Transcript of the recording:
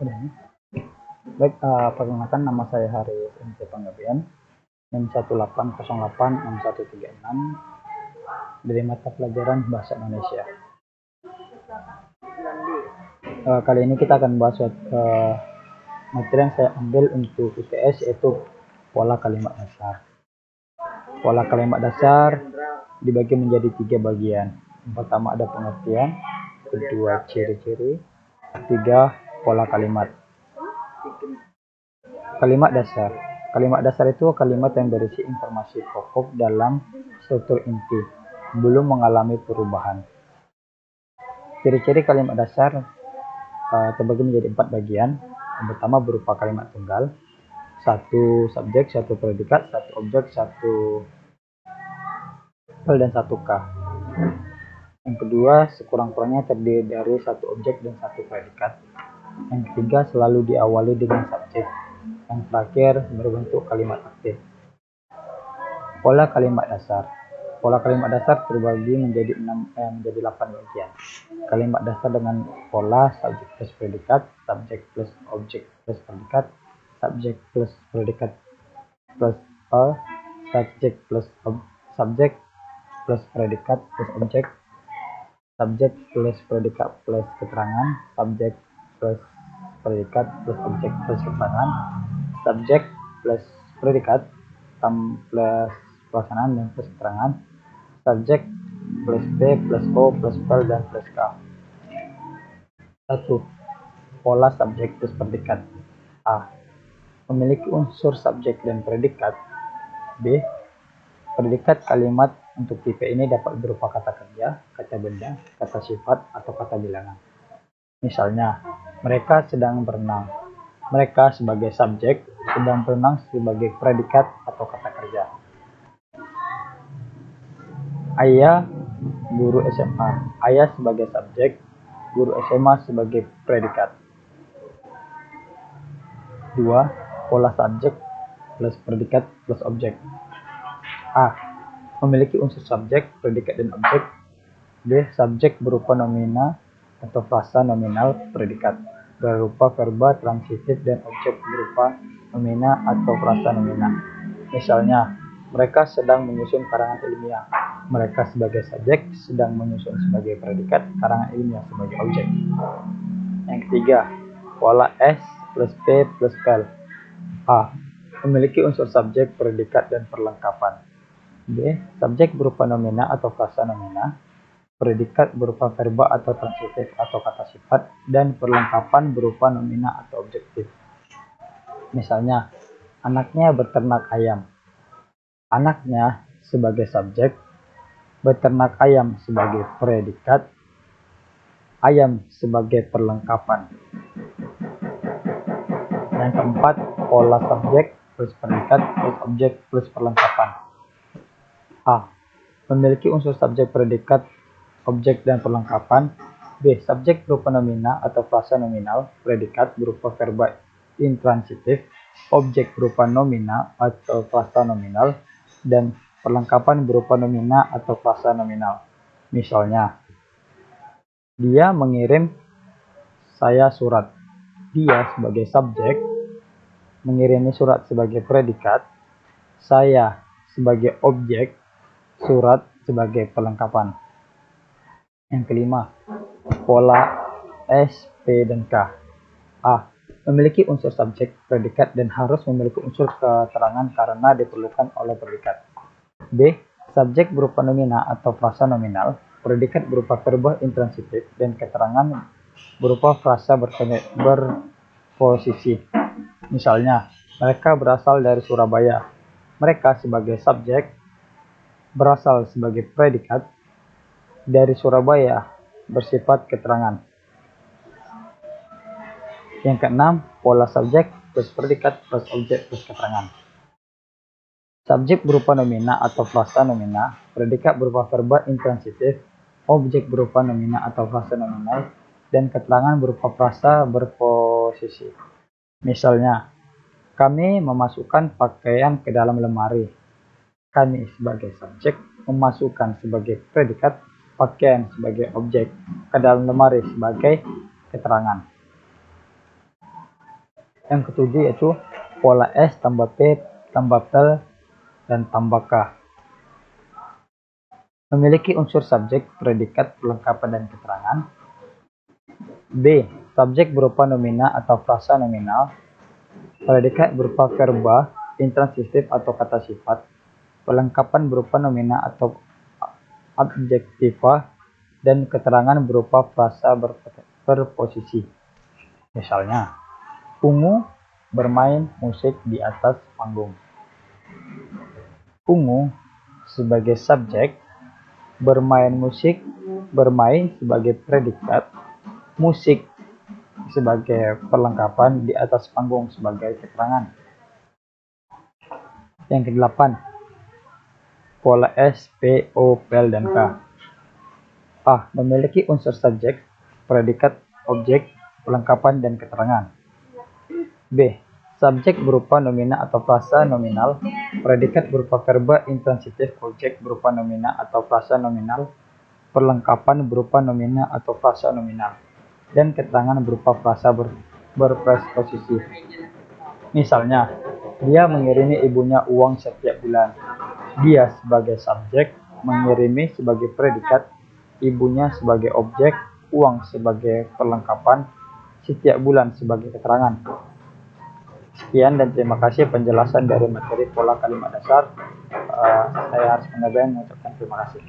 Udah nih. Baik, perkenalkan nama saya Haris MC Panggabean, NIM 18086136 dari mata pelajaran Bahasa Indonesia. Kali ini kita akan bahas materi yang saya ambil untuk UTS, yaitu pola kalimat dasar. Pola kalimat dasar dibagi menjadi 3 bagian. Yang pertama ada pengertian, kedua ciri-ciri, ketiga pola kalimat. Kalimat dasar. Kalimat dasar itu kalimat yang berisi informasi pokok dalam struktur inti, belum mengalami perubahan. Ciri-ciri kalimat dasar terbagi menjadi 4 bagian. Yang pertama berupa kalimat tunggal, satu subjek, satu predikat, satu objek, satu verb, dan satu K. Yang kedua, sekurang-kurangnya terdiri dari satu objek dan satu predikat. Yang ketiga, selalu diawali dengan subjek. Yang terakhir, berbentuk kalimat aktif. Pola kalimat dasar. Pola kalimat dasar terbagi menjadi 8 bagian. Kalimat dasar dengan pola subjek plus predikat, subjek plus objek plus predikat, subjek plus predikat plus verb, subjek plus subjek plus predikat plus objek, subjek plus predikat plus keterangan, subjek plus predikat plus objek plus keterangan, subjek plus predikat plus pelaksanaan dan plus keterangan, subjek plus B plus O plus verb dan plus K. 1. Pola subjek plus predikat. A. Memiliki unsur subjek dan predikat. B. Predikat kalimat untuk tipe ini dapat berupa kata kerja, kata benda, kata sifat, atau kata bilangan. Misalnya, mereka sedang berenang. Mereka sebagai subjek, sedang berenang sebagai predikat atau kata kerja. Ayah, guru SMA. Ayah sebagai subjek, guru SMA sebagai predikat. 2. Pola subjek plus predikat plus objek. A. Memiliki unsur subjek, predikat, dan objek. B. Subjek berupa nomina atau frasa nominal, predikat berupa verba transitif, dan objek berupa nomina atau frasa nomina. Misalnya, mereka sedang menyusun karangan ilmiah. Mereka sebagai subjek sedang menyusun sebagai predikat, karangan ilmiah sebagai objek. Yang ketiga, pola S plus P plus L. A. Memiliki unsur subjek, predikat, dan perlengkapan. B. Subjek berupa nomina atau frasa nomina, predikat berupa verba atau transitif atau kata sifat, dan perlengkapan berupa nomina atau objektif. Misalnya, anaknya beternak ayam. Anaknya sebagai subjek, beternak ayam sebagai predikat, ayam sebagai perlengkapan. Yang keempat, pola subjek plus predikat plus objek plus perlengkapan. A. Memiliki unsur subjek, predikat, objek, dan perlengkapan. B. Subjek berupa nomina atau frasa nominal, predikat berupa verba intransitif, objek berupa nomina atau frasa nominal, dan perlengkapan berupa nomina atau frasa nominal. Misalnya, dia mengirim saya surat. Dia sebagai subjek, mengirimi surat sebagai predikat, saya sebagai objek, surat sebagai perlengkapan. Yang kelima, pola S, P, dan K. A. Memiliki unsur subjek, predikat, dan harus memiliki unsur keterangan karena diperlukan oleh predikat. B. Subjek berupa nomina atau frasa nominal, predikat berupa verba intransitif, dan keterangan berupa frasa berposisi. Misalnya, mereka berasal dari Surabaya. Mereka sebagai subjek, berasal sebagai predikat, dari Surabaya bersifat keterangan. Yang keenam, pola subjek plus predikat plus objek plus keterangan. Subjek berupa nomina atau frasa nomina, predikat berupa verba intransitif, objek berupa nomina atau frasa nominal, dan keterangan berupa frasa berposisi. Misalnya, kami memasukkan pakaian ke dalam lemari. Kami sebagai subjek memasukkan sebagai predikat, pakaian sebagai objek, ke dalam lemari sebagai keterangan. Yang ketujuh yaitu pola S tambah P tambah L dan tambah K. Memiliki unsur subjek, predikat, perlengkapan, dan keterangan. B. Subjek berupa nomina atau frasa nominal. Predikat berupa verba, intransitif atau kata sifat. Perlengkapan berupa nomina atau adjektiva. Dan keterangan berupa frasa berposisi. Misalnya, Ungu bermain musik di atas panggung. Ungu sebagai subjek, bermain musik, bermain sebagai predikat, musik sebagai perlengkapan, di atas panggung sebagai keterangan. Yang kedelapan, pola S, P, O, P, L, dan K. A. Memiliki unsur subjek, predikat, objek, perlengkapan, dan keterangan. B. Subjek berupa nomina atau frasa nominal, predikat berupa verba intransitif, objek berupa nomina atau frasa nominal, perlengkapan berupa nomina atau frasa nominal, dan keterangan berupa frasa berpreposisi. Misalnya, dia mengirimi ibunya uang setiap bulan. Dia sebagai subjek, mengirimi sebagai predikat, ibunya sebagai objek, uang sebagai perlengkapan, setiap bulan sebagai keterangan. Sekian dan terima kasih penjelasan dari materi pola kalimat dasar. Saya harus mengucapkan terima kasih.